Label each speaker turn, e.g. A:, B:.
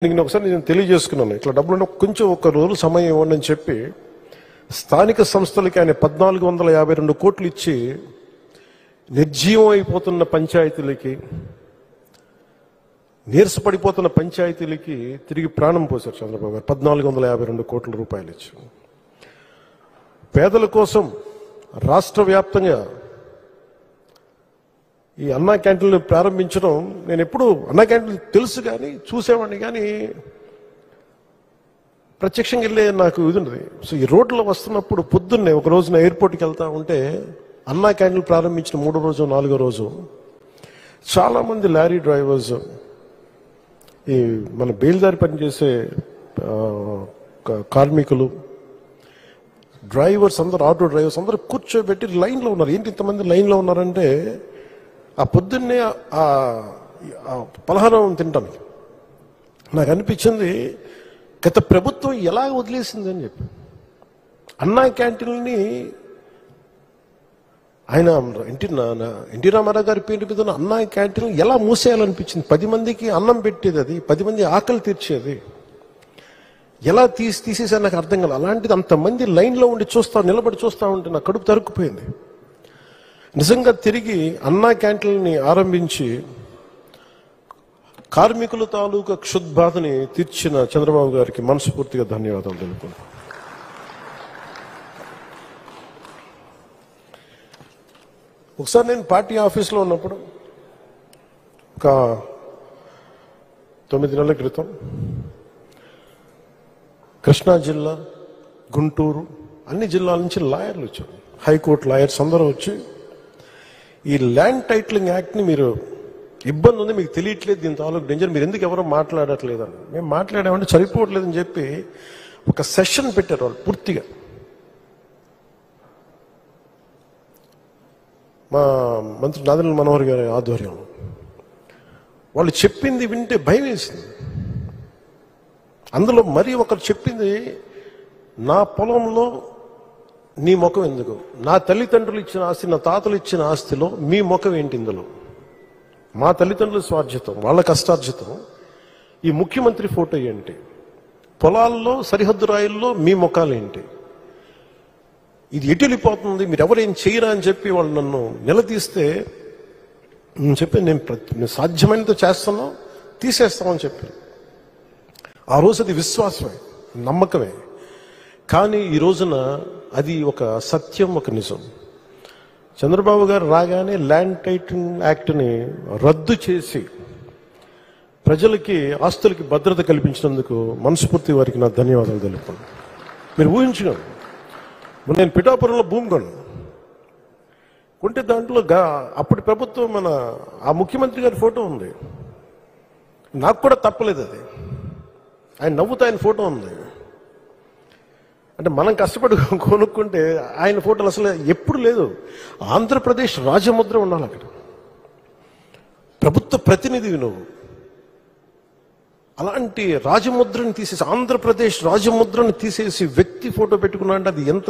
A: ఒకసారి నేను తెలియజేసుకున్నాను, ఇట్లా డబ్బులు కొంచెం ఒక రోజు సమయం ఇవ్వండి అని చెప్పి స్థానిక సంస్థలకి ఆయన 1452 కోట్లు ఇచ్చి నిర్జీవం అయిపోతున్న పంచాయతీలకి, నీరసపడిపోతున్న పంచాయతీలకి తిరిగి ప్రాణం పోశారు చంద్రబాబు గారు. 1452 కోట్ల రూపాయలు ఇచ్చి పేదల కోసం రాష్ట్ర వ్యాప్తంగా ఈ అన్నా క్యాంటీన్లు ప్రారంభించడం, నేను ఎప్పుడు అన్నా క్యాంటీన్లు తెలుసు కానీ చూసేవాడిని కానీ ప్రత్యక్షంగా వెళ్ళే నాకు ఇది ఉండదు. సో ఈ రోడ్లో వస్తున్నప్పుడు పొద్దున్నే ఒక రోజున ఎయిర్పోర్ట్కి వెళ్తా ఉంటే అన్నా క్యాంటీన్లు ప్రారంభించిన 3వ రోజు 4వ రోజు చాలామంది లారీ డ్రైవర్స్, ఈ మన బేల్దారి పనిచేసే కార్మికులు, డ్రైవర్స్ అందరూ, ఆటో డ్రైవర్స్ అందరూ కూర్చోబెట్టి లైన్లో ఉన్నారు. ఏంటి ఇంతమంది లైన్లో ఉన్నారంటే ఆ పొద్దున్నే ఆ పలహారం తింటాను. నాకు అనిపించింది గత ప్రభుత్వం ఎలా వదిలేసింది అని చెప్పి. అన్నా క్యాంటీన్ని ఆయన ఎన్టీ రామారావు గారి పేరు మీద అన్నా క్యాంటీన్ ఎలా మూసేయాలనిపించింది. 10 మందికి అన్నం పెట్టేది, అది 10 మంది ఆకలి తీర్చేది, ఎలా తీసేసారు నాకు అర్థం కాదు. అలాంటిది అంతమంది లైన్లో ఉండి నిలబడి చూస్తూ ఉంటే నా కడుపు తరుక్కుపోయింది. నిజంగా తిరిగి అన్నా క్యాంటీన్ని ఆరంభించి కార్మికుల తాలూకా క్షుద్బాధని తీర్చిన చంద్రబాబు గారికి మనస్ఫూర్తిగా ధన్యవాదాలు తెలుపుతున్నాను. ఒకసారి నేను పార్టీ ఆఫీస్లో ఉన్నప్పుడు ఒక 9 నెలల క్రితం కృష్ణా జిల్లా, గుంటూరు, అన్ని జిల్లాల నుంచి లాయర్లు వచ్చారు, హైకోర్టు లాయర్స్ అందరూ వచ్చి ఈ ల్యాండ్ టైటిలింగ్ యాక్ట్ని మీరు ఇబ్బంది ఉంది, మీకు తెలియట్లేదు, దీని తాలూకు డేంజర్, మీరు ఎందుకు ఎవరో మాట్లాడట్లేదని. మేము మాట్లాడామంటే సరిపోవట్లేదని చెప్పి ఒక సెషన్ పెట్టారు వాళ్ళు పూర్తిగా. మా మంత్రి నాదెండ్ల మనోహర్ గారి ఆధ్వర్యంలో వాళ్ళు చెప్పింది వింటే భయం వేసింది. అందులో మరి ఒకరు చెప్పింది, నా పొలంలో నీ ముఖం ఎందుకు, నా తల్లిదండ్రులు ఇచ్చిన ఆస్తి, నా తాతలు ఇచ్చిన ఆస్తిలో మీ ముఖం ఏంటి, ఇందులో మా తల్లిదండ్రుల స్వార్జితం, వాళ్ళ కష్టార్జితం, ఈ ముఖ్యమంత్రి ఫోటో ఏంటి, పొలాల్లో సరిహద్దు రాయిల్లో మీ ముఖాలు ఏంటి, ఇది ఎటు వెళ్ళిపోతుంది, మీరు ఎవరేం చేయరా అని చెప్పి వాళ్ళు నన్ను నిలదీస్తే నేను చెప్పి నేను సాధ్యమైనంత చేస్తాను, తీసేస్తామని చెప్పి. ఆ రోజు అది విశ్వాసమే, నమ్మకమే. కానీ ఈ రోజున అది ఒక సత్యం, ఒక నిజం. చంద్రబాబు గారు రాగానే ల్యాండ్ టైటిలింగ్ యాక్ట్ని రద్దు చేసి ప్రజలకి, ఆస్తులకి భద్రత కల్పించినందుకు మనస్ఫూర్తి వారికి నా ధన్యవాదాలు తెలుపుతున్నాను. మీరు ఊహించగలరు, నేను పిఠాపురంలో భూమి కొంటే దాంట్లో అప్పటి ప్రభుత్వం ఆ ముఖ్యమంత్రి గారి ఫోటో ఉంది. నాకు కూడా తప్పలేదు, అది ఆయన నవ్వుతా ఆయన ఫోటో ఉంది. అంటే మనం కష్టపడి కొనుక్కుంటే ఆయన ఫోటోలు అసలు ఎప్పుడు లేదు. ఆంధ్రప్రదేశ్ రాజముద్ర ఉండాలి అక్కడ, ప్రభుత్వ ప్రతినిధివి నువ్వు. అలాంటి రాజముద్రని తీసేసి, ఆంధ్రప్రదేశ్ రాజముద్రని తీసేసి వ్యక్తి ఫోటో పెట్టుకున్నా అంటే అది ఎంత